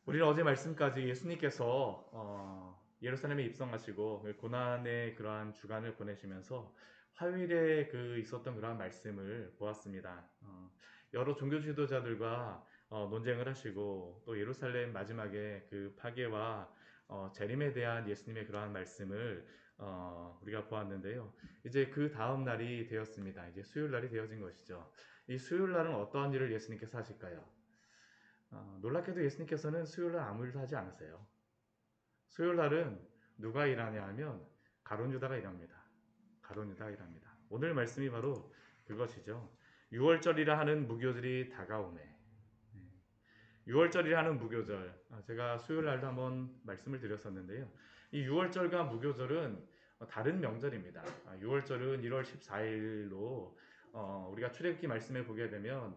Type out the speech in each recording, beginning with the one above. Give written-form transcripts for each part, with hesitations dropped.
우리는 어제 말씀까지 예수님께서 예루살렘에 입성하시고 그 고난의 그러한 주간을 보내시면서 화요일에 있었던 그러한 말씀을 보았습니다. 여러 종교 지도자들과 논쟁을 하시고 또 예루살렘 마지막에 그 파괴와 재림에 대한 예수님의 그러한 말씀을 우리가 보았는데요. 이제 그 다음 날이 되었습니다. 이제 수요일 날이 되어진 것이죠. 이 수요일 날은 어떠한 일을 예수님께서 하실까요? 놀랍게도 예수님께서는 수요일 날 아무 일도 하지 않으세요. 수요일 날은 누가 일하냐 하면 가룟 유다가 일합니다. 가룟 유다가 일합니다. 오늘 말씀이 바로 그것이죠. 6월절이라 하는 무교절이 다가오네. 6월절이라 하는 무교절. 제가 수요일 날도 한번 말씀을 드렸었는데요. 이 6월절과 무교절은 다른 명절입니다. 6월절은 1월 14일로 우리가 출애굽기 말씀에 보게 되면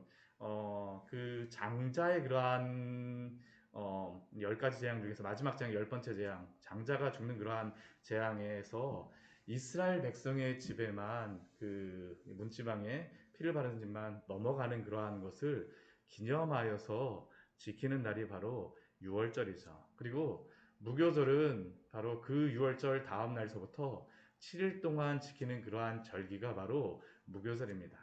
그 장자의 그러한 10가지 재앙 중에서 마지막 재앙 10번째 재앙, 장자가 죽는 그러한 재앙에서 이스라엘 백성의 집에만 그 문지방에 피를 바르는 집만 넘어가는 그러한 것을 기념하여서 지키는 날이 바로 6월절이죠. 그리고 무교절은 바로 그 6월절 다음 날서부터 7일 동안 지키는 그러한 절기가 바로 무교절입니다.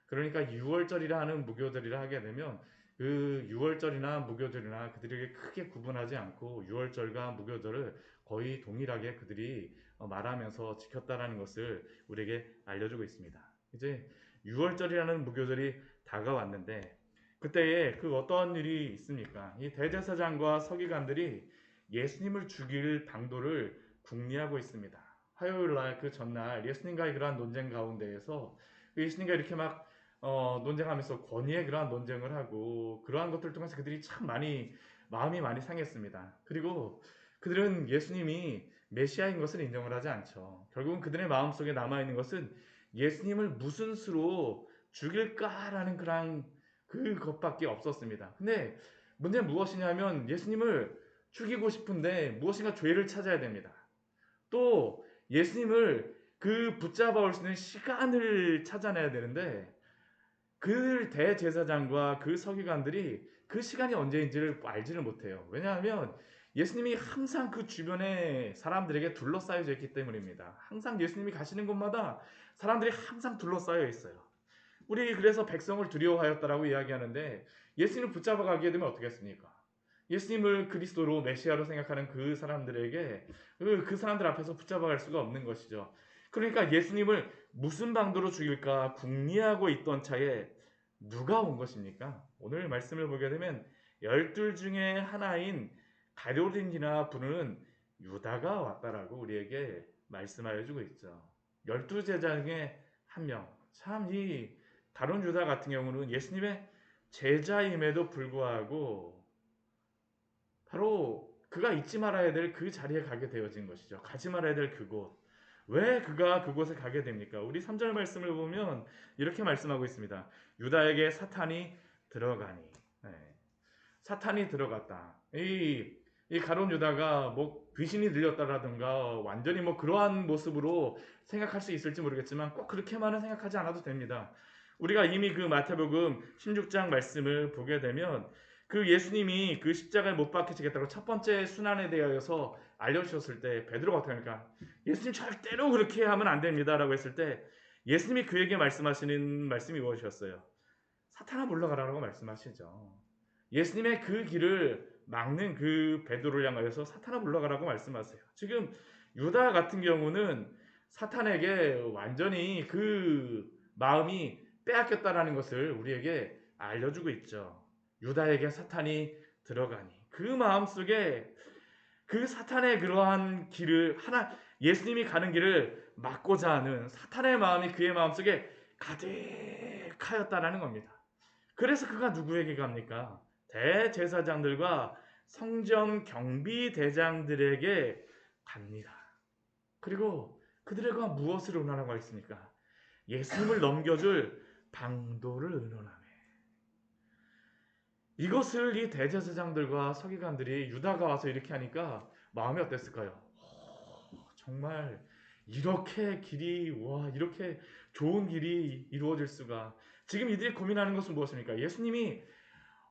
그러니까 6월절이라 하는 무교절이라 하게 되면 그 6월절이나 무교절이나 그들에게 크게 구분하지 않고 6월절과 무교절을 거의 동일하게 그들이 말하면서 지켰다라는 것을 우리에게 알려주고 있습니다. 이제 6월절이라는 무교절이 다가왔는데 그때에 그 어떤 일이 있습니까? 이 대제사장과 서기관들이 예수님을 죽일 방도를 궁리하고 있습니다. 화요일 날 그 전날 예수님과의 그러한 논쟁 가운데에서 예수님과 이렇게 막 논쟁하면서 권위의 그러한 논쟁을 하고 그러한 것들 통해서 그들이 참 마음이 많이 상했습니다. 그리고 그들은 예수님이 메시아인 것을 인정을 하지 않죠. 결국은 그들의 마음속에 남아있는 것은 예수님을 무슨 수로 죽일까라는 그런 그것밖에 없었습니다. 근데 문제는 무엇이냐면 예수님을 죽이고 싶은데 무엇인가 죄를 찾아야 됩니다. 또 예수님을 그 붙잡아 올 수 있는 시간을 찾아내야 되는데 그 대제사장과 그 서기관들이 그 시간이 언제인지를 알지를 못해요. 왜냐하면 예수님이 항상 그 주변에 사람들에게 둘러싸여져 있기 때문입니다. 항상 예수님이 가시는 곳마다 사람들이 항상 둘러싸여 있어요. 우리 그래서 백성을 두려워하였다라고 이야기하는데 예수님을 붙잡아 가게 되면 어떻게 했습니까? 예수님을 그리스도로 메시아로 생각하는 그 사람들에게 그 사람들 앞에서 붙잡아 갈 수가 없는 것이죠. 그러니까 예수님을 무슨 방도로 죽일까 궁리하고 있던 차에 누가 온 것입니까? 오늘 말씀을 보게 되면 열둘 중에 하나인 가룟이라 부르는 유다가 왔다라고 우리에게 말씀하여 주고 있죠. 열두 제자 중에 한 명. 참 이 가룟 유다 같은 경우는 예수님의 제자임에도 불구하고 바로 그가 잊지 말아야 될 그 자리에 가게 되어진 것이죠. 가지 말아야 될 그곳. 왜 그가 그곳에 가게 됩니까? 우리 3절 말씀을 보면 이렇게 말씀하고 있습니다. 유다에게 사탄이 들어가니. 네. 사탄이 들어갔다. 이 가룟 유다가 뭐 귀신이 들렸다라든가 완전히 뭐 그러한 모습으로 생각할 수 있을지 모르겠지만 꼭 그렇게만은 생각하지 않아도 됩니다. 우리가 이미 그 마태복음 16장 말씀을 보게 되면 그 예수님이 그 십자가에 못 박히시겠다고 첫 번째 순환에 대하여서 알려주셨을 때 베드로가 어떻게 합니까? 예수님 절대로 그렇게 하면 안 됩니다라고 했을 때 예수님이 그에게 말씀하시는 말씀이 무엇이었어요? 사탄아 물러가라고 말씀하시죠. 예수님의 그 길을 막는 그 베드로를 향하여서 사탄아 물러가라고 말씀하세요. 지금 유다 같은 경우는 사탄에게 완전히 그 마음이 빼앗겼다라는 것을 우리에게 알려주고 있죠. 유다에게 사탄이 들어가니 그 마음속에 그 사탄의 그러한 길을 예수님이 가는 길을 막고자 하는 사탄의 마음이 그의 마음속에 가득하였다라는 겁니다. 그래서 그가 누구에게 갑니까? 대제사장들과 성전 경비대장들에게 갑니다. 그리고 그들과 무엇을 의논하고 있습니까? 예수님을 넘겨줄 방도를 의논하며 이것을 이 대제사장들과 서기관들이 유다가 와서 이렇게 하니까 마음이 어땠을까요? 정말 이렇게 좋은 길이 이루어질 수가. 지금 이들이 고민하는 것은 무엇입니까? 예수님이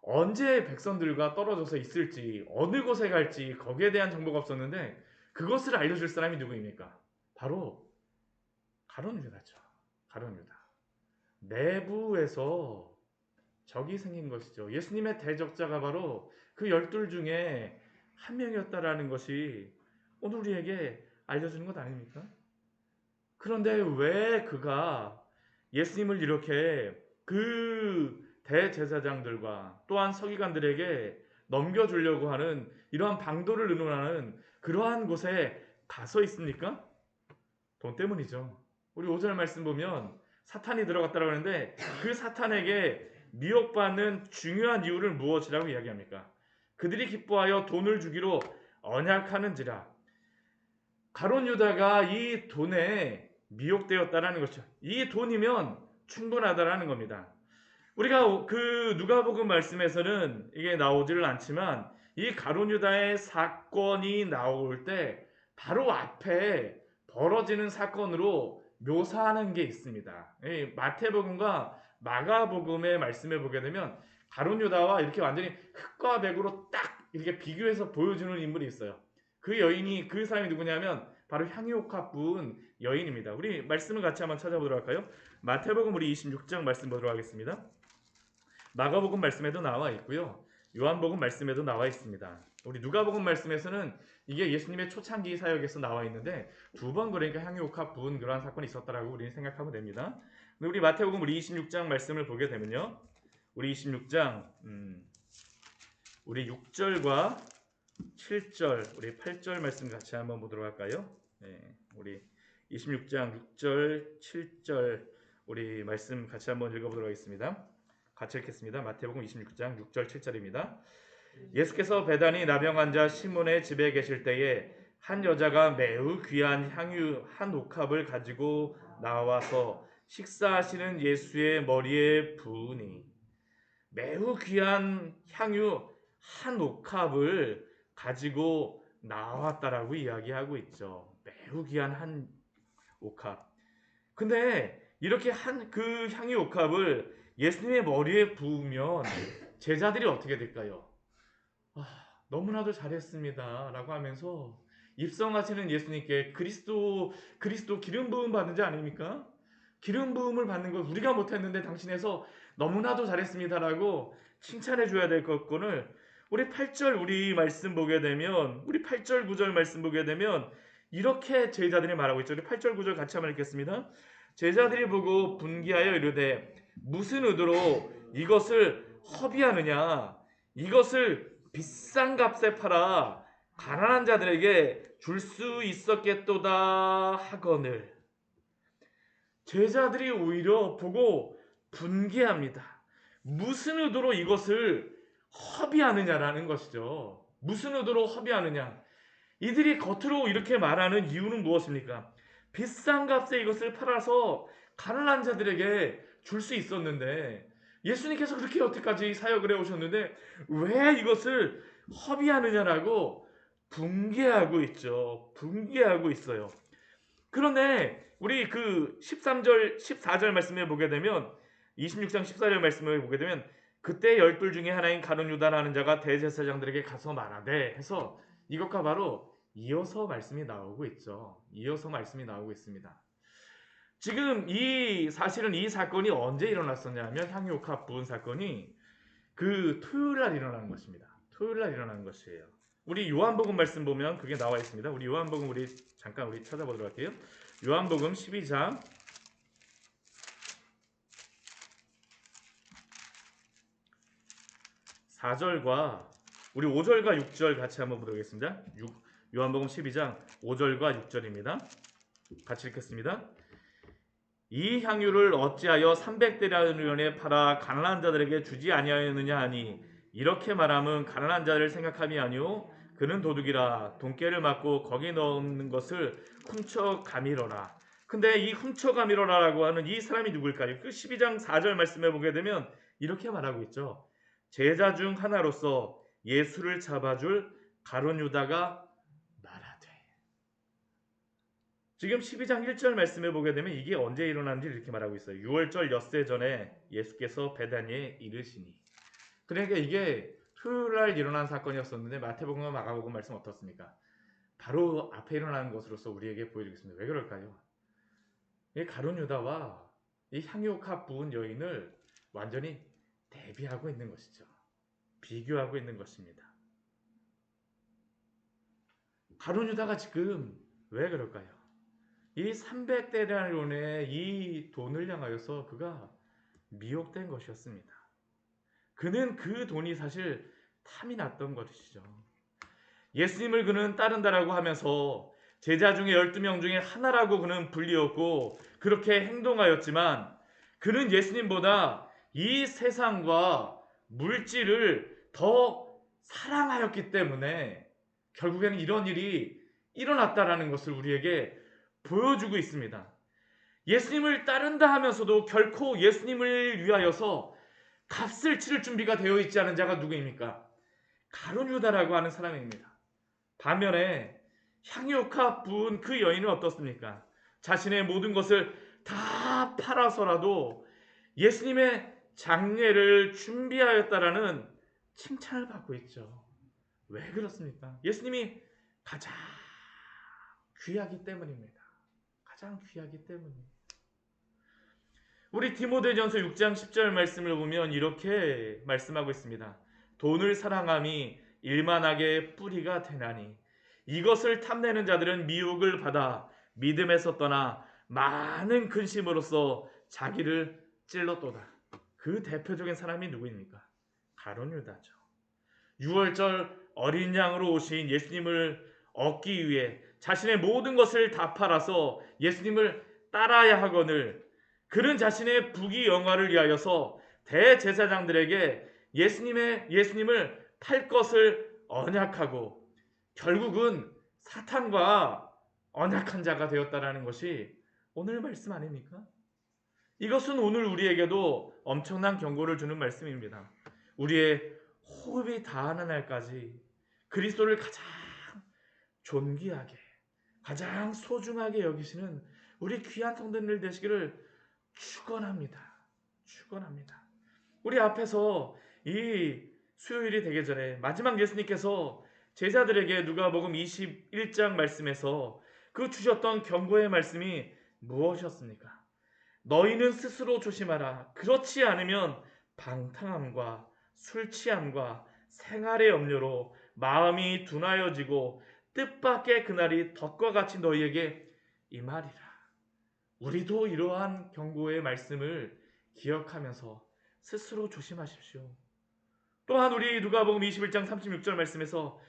언제 백성들과 떨어져서 있을지, 어느 곳에 갈지 거기에 대한 정보가 없었는데 그것을 알려줄 사람이 누구입니까? 바로 가룟 유다죠. 가룟 유다. 내부에서 적이 생긴 것이죠. 예수님의 대적자가 바로 그 12 중에 한 명이었다라는 것이 오늘 우리에게 알려주는 것 아닙니까? 그런데 왜 그가 예수님을 이렇게 그 대제사장들과 또한 서기관들에게 넘겨주려고 하는 이러한 방도를 의논하는 그러한 곳에 가서 있습니까? 돈 때문이죠. 우리 5절 말씀 보면 사탄이 들어갔다고 하는데 그 사탄에게 미혹받는 중요한 이유를 무엇이라고 이야기합니까? 그들이 기뻐하여 돈을 주기로 언약하는지라. 가룟 유다가 이 돈에 미혹되었다라는 것이죠. 이 돈이면 충분하다라는 겁니다. 우리가 그 누가복음 말씀에서는 이게 나오지를 않지만 이 가룟 유다의 사건이 나올 때 바로 앞에 벌어지는 사건으로 묘사하는 게 있습니다. 마태복음과 마가복음의 말씀을 보게 되면 가룟 유다와 이렇게 완전히 흙과 백으로 딱 이렇게 비교해서 보여주는 인물이 있어요. 그 여인이 그 사람이 누구냐면 바로 향유옥합 부은 여인입니다. 우리 말씀을 같이 한번 찾아보도록 할까요? 마태복음 우리 26장 말씀 보도록 하겠습니다. 마가복음 말씀에도 나와 있고요. 요한복음 말씀에도 나와 있습니다. 우리 누가복음 말씀에서는 이게 예수님의 초창기 사역에서 나와 있는데 두 번 그러니까 향유옥합 부은 그러한 사건이 있었다라고 우리는 생각하면 됩니다. 근데 우리 마태복음 우리 26장 말씀을 보게 되면요. 우리 26장 우리 6절과 7절, 우리 8절 말씀 같이 한번 보도록 할까요? 네, 우리 26장 6절, 7절 우리 말씀 같이 한번 읽어보도록 하겠습니다. 같이 읽겠습니다. 마태복음 26장 6절 7절입니다. 예수께서 베다니 나병 환자 시몬의 집에 계실 때에 한 여자가 매우 귀한 향유 한 옥합을 가지고 나와서 식사하시는 예수의 머리에 부으니. 매우 귀한 향유 한 옥합을 가지고 나왔다라고 이야기하고 있죠. 매우 귀한 한 옥합. 근데 이렇게 그 향유 옥합을 예수님의 머리에 부으면 제자들이 어떻게 될까요? 너무나도 잘했습니다 라고 하면서 입성하시는 예수님께 그리스도 기름 부음 받은 자 아닙니까? 기름 부음을 받는 걸 우리가 못했는데 당신에서 너무나도 잘했습니다라고 칭찬해 줘야 될 것을 우리 8절 우리 말씀 보게 되면 우리 8절 9절 말씀 보게 되면 이렇게 제자들이 말하고 있죠. 우리 8절 9절 같이 한번 읽겠습니다. 제자들이 보고 분기하여 이르되 무슨 의도로 이것을 허비하느냐, 이것을 비싼 값에 팔아 가난한 자들에게 줄 수 있었겠도다 하거늘. 제자들이 오히려 보고 분개합니다. 무슨 의도로 이것을 허비하느냐라는 것이죠. 무슨 의도로 허비하느냐. 이들이 겉으로 이렇게 말하는 이유는 무엇입니까? 비싼 값에 이것을 팔아서 가난한 자들에게 줄 수 있었는데 예수님께서 그렇게 여태까지 사역을 해오셨는데 왜 이것을 허비하느냐라고 분개하고 있죠. 분개하고 있어요. 그런데 우리 그 13절, 14절 말씀을 보게 되면 26장 14절 말씀을 보게 되면 그때 12 중에 하나인 가룟 유다라는 자가 대제사장들에게 가서 말하되 해서 이것과 바로 이어서 말씀이 나오고 있죠. 이어서 말씀이 나오고 있습니다. 지금 사실은 이 사건이 언제 일어났었냐면 향유옥합 부은 사건이 그 토요일 날 일어나는 것입니다. 토요일 날 일어나는 것이에요. 우리 요한복음 말씀 보면 그게 나와 있습니다. 우리 요한복음 잠깐 우리 찾아보도록 할게요. 요한복음 12장 4절과 우리 5절과 6절 같이 한번 보도록 하겠습니다. 요한복음 12장 5절과 6절입니다. 같이 읽겠습니다. 이 향유를 어찌하여 300데나리온에 팔아 가난한 자들에게 주지 아니하였느냐 하니 이렇게 말함은 가난한 자를 생각함이 아니오 그는 도둑이라 돈깨를 맞고 거기 넣는 것을 훔쳐 가미러라. 근데 이 훔쳐 가미러라라고 하는 이 사람이 누굴까요? 그 12장 4절 말씀에 보게 되면 이렇게 말하고 있죠. 제자 중 하나로서 예수를 잡아줄 가룟 유다가 말하되. 지금 12장 1절 말씀에 보게 되면 이게 언제 일어났는지 이렇게 말하고 있어요. 6월절 엿새 전에 예수께서 베다니에 이르시니. 그러니까 이게 토요일 날 일어난 사건이었었는데 마태복음과 마가복음 말씀 어떻습니까? 바로 앞에 일어나는 것으로서 우리에게 보여주겠습니다. 왜 그럴까요? 이 가룟 유다와 이 향유옥합 부은 여인을 완전히 대비하고 있는 것이죠. 비교하고 있는 것입니다. 가룟 유다가 지금 왜 그럴까요? 이 300데나리온의 이 돈을 향하여서 그가 미혹된 것이었습니다. 그는 그 돈이 사실 탐이 났던 것이죠. 예수님을 그는 따른다라고 하면서 제자 중에 12명 중에 하나라고 그는 불리었고 그렇게 행동하였지만 그는 예수님보다 이 세상과 물질을 더 사랑하였기 때문에 결국에는 이런 일이 일어났다라는 것을 우리에게 보여주고 있습니다. 예수님을 따른다 하면서도 결코 예수님을 위하여서 값을 치를 준비가 되어 있지 않은 자가 누구입니까? 가룟 유다라고 하는 사람입니다. 반면에 향유옥합 부은 그 여인은 어떻습니까? 자신의 모든 것을 다 팔아서라도 예수님의 장례를 준비하였다라는 칭찬을 받고 있죠. 왜 그렇습니까? 예수님이 가장 귀하기 때문입니다. 가장 귀하기 때문입니다. 우리 디모데전서 6장 10절 말씀을 보면 이렇게 말씀하고 있습니다. 돈을 사랑함이 일만하게 뿌리가 되나니 이것을 탐내는 자들은 미혹을 받아 믿음에서 떠나 많은 근심으로써 자기를 찔렀도다. 그 대표적인 사람이 누구입니까? 가룟 유다죠. 6월절 어린 양으로 오신 예수님을 얻기 위해 자신의 모든 것을 다 팔아서 예수님을 따라야 하거늘 그는 자신의 부귀 영화를 위하여서 대제사장들에게 예수님을 팔 것을 언약하고 결국은 사탄과 언약한 자가 되었다라는 것이 오늘 말씀 아닙니까? 이것은 오늘 우리에게도 엄청난 경고를 주는 말씀입니다. 우리의 호흡이 다하는 날까지 그리스도를 가장 존귀하게 가장 소중하게 여기시는 우리 귀한 성도들 되시기를 축원합니다. 축원합니다. 우리 앞에서 이 수요일이 되기 전에 마지막 예수님께서 제자들에게 누가복음 21장 말씀에서 그 주셨던 경고의 말씀이 무엇이었습니까? 너희는 스스로 조심하라. 그렇지 않으면 방탕함과 술 취함과 생활의 염려로 마음이 둔하여지고 뜻밖의 그날이 덫과 같이 너희에게 임하리라. 우리도 이러한 경고의 말씀을 기억하면서 스스로 조심하십시오. 또한 우리 누가복음 21장 36절 말씀에서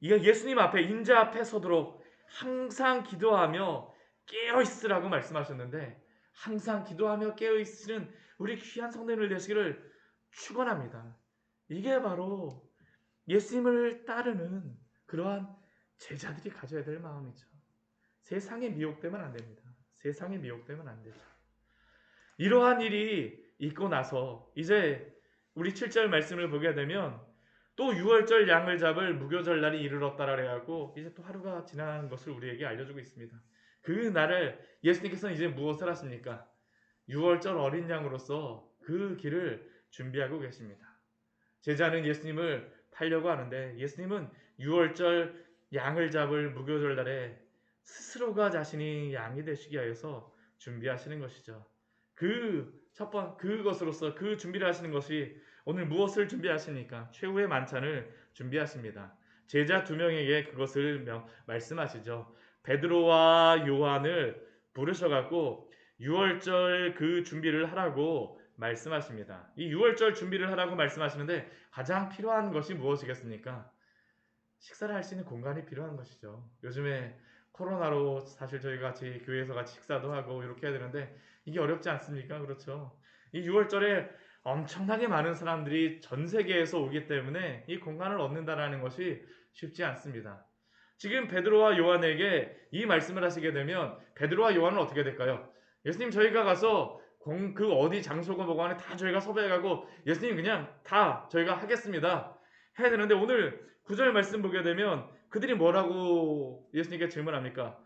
예수님 앞에 인자 앞에 서도록 항상 기도하며 깨어 있으라고 말씀하셨는데 항상 기도하며 깨어 있으시는 우리 귀한 성도들 되시기를 축원합니다. 이게 바로 예수님을 따르는 그러한 제자들이 가져야 될 마음이죠. 세상에 미혹되면 안 됩니다. 세상에 미혹되면 안 되죠. 이러한 일이 있고 나서 이제 우리 7절 말씀을 보게 되면 또 6월절 양을 잡을 무교절날이 이르렀다라 그래갖고 이제 또 하루가 지난 것을 우리에게 알려주고 있습니다. 그 날을 예수님께서는 이제 무엇을 하십니까? 6월절 어린 양으로서 그 길을 준비하고 계십니다. 제자는 예수님을 팔려고 하는데 예수님은 6월절 양을 잡을 무교절날에 스스로가 자신이 양이 되시기 위해서 준비하시는 것이죠. 그것으로서 그 준비를 하시는 것이 오늘 무엇을 준비하십니까? 최후의 만찬을 준비하십니다. 제자 2명에게 그것을 말씀하시죠. 베드로와 요한을 부르셔갖고 6월절 그 준비를 하라고 말씀하십니다. 이 6월절 준비를 하라고 말씀하시는데 가장 필요한 것이 무엇이겠습니까? 식사를 할 수 있는 공간이 필요한 것이죠. 요즘에 코로나로 사실 저희 같이 교회에서 같이 식사도 하고 이렇게 해야 되는데 이게 어렵지 않습니까? 그렇죠. 이 6월절에 엄청나게 많은 사람들이 전 세계에서 오기 때문에 이 공간을 얻는다라는 것이 쉽지 않습니다. 지금 베드로와 요한에게 이 말씀을 하시게 되면 베드로와 요한은 어떻게 될까요? 예수님 저희가 가서 그 어디 장소고 뭐고 하는 다 저희가 섭외해가고 예수님 그냥 다 저희가 하겠습니다 해야 되는데 오늘 9절 말씀 보게 되면 그들이 뭐라고 예수님께 질문합니까?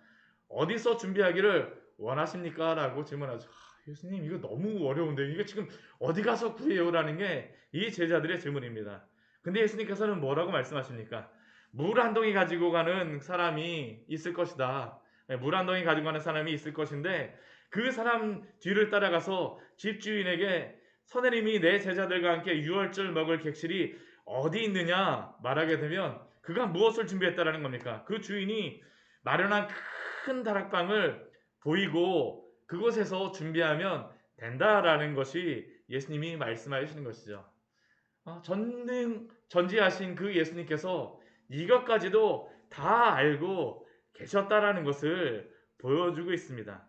어디서 준비하기를 원하십니까? 라고 질문하죠. 예수님 이거 너무 어려운데 이거 지금 어디 가서 구해요라는 게 이 제자들의 질문입니다. 근데 예수님께서는 뭐라고 말씀하십니까? 물 한 동이 가지고 가는 사람이 있을 것이다. 물 한 동이 가지고 가는 사람이 있을 것인데 그 사람 뒤를 따라가서 집주인에게 선생님이 내 제자들과 함께 유월절 먹을 객실이 어디 있느냐 말하게 되면 그가 무엇을 준비했다라는 겁니까? 그 주인이 마련한 큰 다락방을 보이고 그곳에서 준비하면 된다라는 것이 예수님이 말씀하시는 것이죠. 전지하신 그 예수님께서 이것까지도 다 알고 계셨다라는 것을 보여주고 있습니다.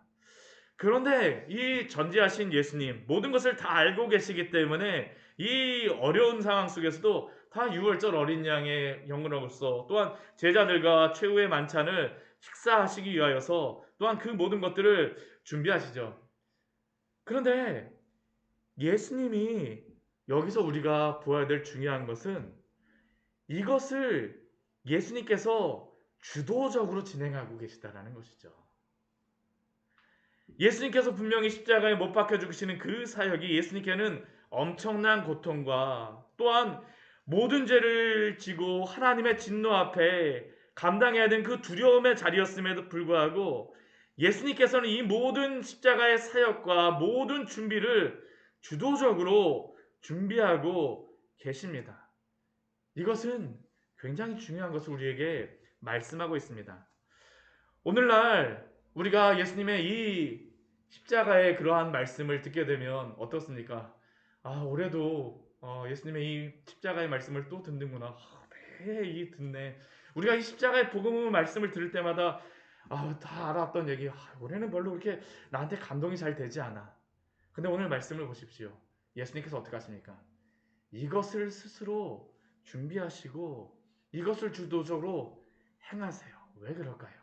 그런데 이 전지하신 예수님 모든 것을 다 알고 계시기 때문에 이 어려운 상황 속에서도 다 유월절 어린 양의 영으로서 또한 제자들과 최후의 만찬을 식사하시기 위하여서 또한 그 모든 것들을 준비하시죠. 그런데 예수님이 여기서 우리가 보아야 될 중요한 것은 이것을 예수님께서 주도적으로 진행하고 계시다라는 것이죠. 예수님께서 분명히 십자가에 못 박혀 죽으시는 그 사역이 예수님께는 엄청난 고통과 또한 모든 죄를 지고 하나님의 진노 앞에 감당해야 되는 그 두려움의 자리였음에도 불구하고 예수님께서는 이 모든 십자가의 사역과 모든 준비를 주도적으로 준비하고 계십니다. 이것은 굉장히 중요한 것을 우리에게 말씀하고 있습니다. 오늘날 우리가 예수님의 이 십자가의 그러한 말씀을 듣게 되면 어떻습니까? 올해도 예수님의 이 십자가의 말씀을 또 듣는구나. 매일 듣네. 우리가 이 십자가의 복음 말씀을 들을 때마다 다 알았던 얘기. 올해는 별로 그렇게 나한테 감동이 잘 되지 않아. 근데 오늘 말씀을 보십시오. 예수님께서 어떻게 하십니까? 이것을 스스로 준비하시고 이것을 주도적으로 행하세요. 왜 그럴까요?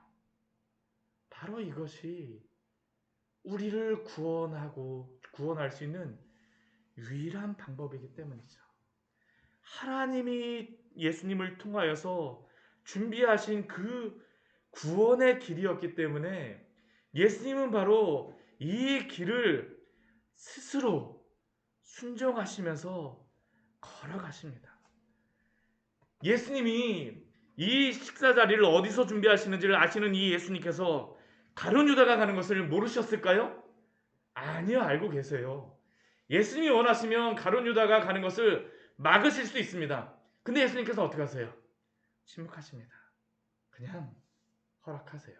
바로 이것이 우리를 구원할 수 있는 유일한 방법이기 때문이죠. 하나님이 예수님을 통하여서 준비하신 그 구원의 길이었기 때문에 예수님은 바로 이 길을 스스로 순종하시면서 걸어가십니다. 예수님이 이 식사 자리를 어디서 준비하시는지를 아시는 이 예수님께서 가룟 유다가 가는 것을 모르셨을까요? 아니요, 알고 계세요. 예수님이 원하시면 가룟 유다가 가는 것을 막으실 수 있습니다. 근데 예수님께서 어떻게 하세요? 침묵하십니다. 그냥 허락하세요.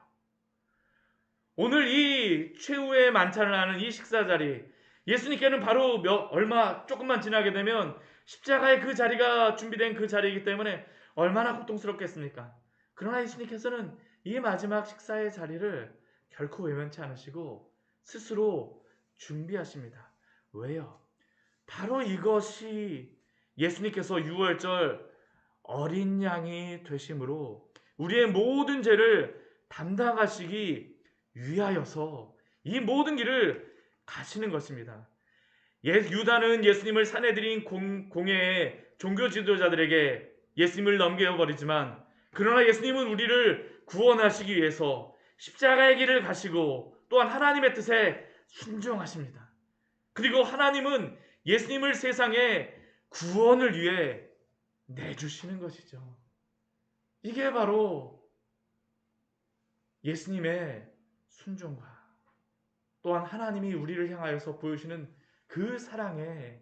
오늘 이 최후의 만찬을 하는 이 식사 자리, 예수님께는 바로 조금만 지나게 되면 십자가의 그 자리가 준비된 그 자리이기 때문에 얼마나 고통스럽겠습니까? 그러나 예수님께서는 이 마지막 식사의 자리를 결코 외면치 않으시고 스스로 준비하십니다. 왜요? 바로 이것이 예수님께서 유월절 어린 양이 되심으로 우리의 모든 죄를 담당하시기 위하여서 이 모든 길을 가시는 것입니다. 유다는 예수님을 산에 들인 공회의 종교 지도자들에게 예수님을 넘겨버리지만 그러나 예수님은 우리를 구원하시기 위해서 십자가의 길을 가시고 또한 하나님의 뜻에 순종하십니다. 그리고 하나님은 예수님을 세상에 구원을 위해 내주시는 것이죠. 이게 바로 예수님의 순종과 또한 하나님이 우리를 향하여서 보여주시는 그 사랑의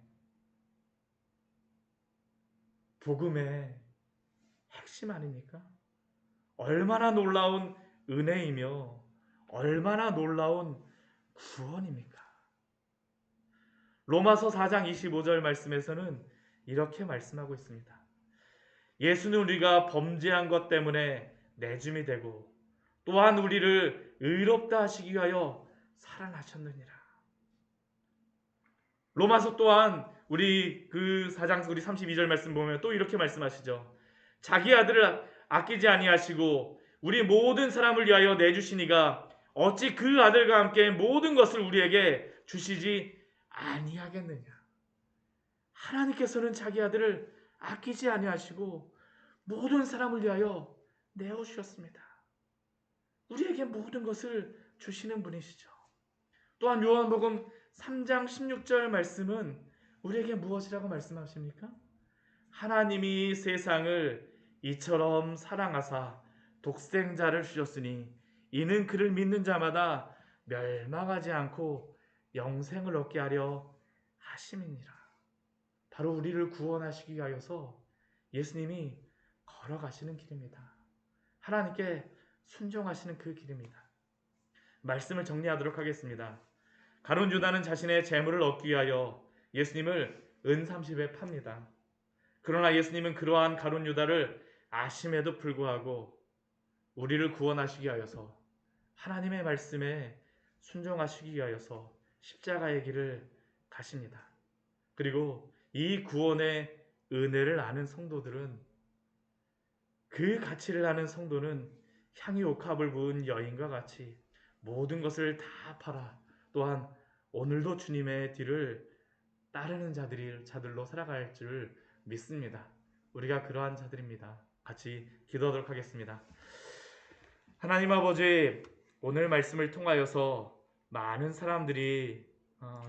복음의 핵심 아닙니까? 얼마나 놀라운 은혜이며 얼마나 놀라운 구원입니까? 로마서 4장 25절 말씀에서는 이렇게 말씀하고 있습니다. 예수는 우리가 범죄한 것 때문에 내줌이 되고 또한 우리를 의롭다 하시기 위하여 살아나셨느니라. 로마서 또한 우리 그 4장 우리 32절 말씀 보면 또 이렇게 말씀하시죠. 자기 아들을 아끼지 아니하시고 우리 모든 사람을 위하여 내주시니가 어찌 그 아들과 함께 모든 것을 우리에게 주시지 아니하겠느냐. 하나님께서는 자기 아들을 아끼지 아니하시고 모든 사람을 위하여 내어주셨습니다. 우리에게 모든 것을 주시는 분이시죠. 또한 요한복음 3장 16절 말씀은 우리에게 무엇이라고 말씀하십니까? 하나님이 세상을 이처럼 사랑하사 독생자를 주셨으니 이는 그를 믿는 자마다 멸망하지 않고 영생을 얻게 하려 하심이니라. 바로 우리를 구원하시기 위하여서 예수님이 걸어가시는 길입니다. 하나님께 순종하시는 그 길입니다. 말씀을 정리하도록 하겠습니다. 가룟 유다는 자신의 재물을 얻기 위하여 예수님을 은30에 팝니다. 그러나 예수님은 그러한 가룟 유다를 아심에도 불구하고 우리를 구원하시기 위하여서 하나님의 말씀에 순종하시기 위하여서 십자가의 길을 가십니다. 그리고 이 구원의 은혜를 아는 성도들은, 그 가치를 아는 성도는 향유 옥합을 부은 여인과 같이 모든 것을 다 팔아 또한 오늘도 주님의 뒤를 따르는 자들로 살아갈 줄 믿습니다. 우리가 그러한 자들입니다. 같이 기도하도록 하겠습니다. 하나님 아버지, 오늘 말씀을 통하여서 많은 사람들이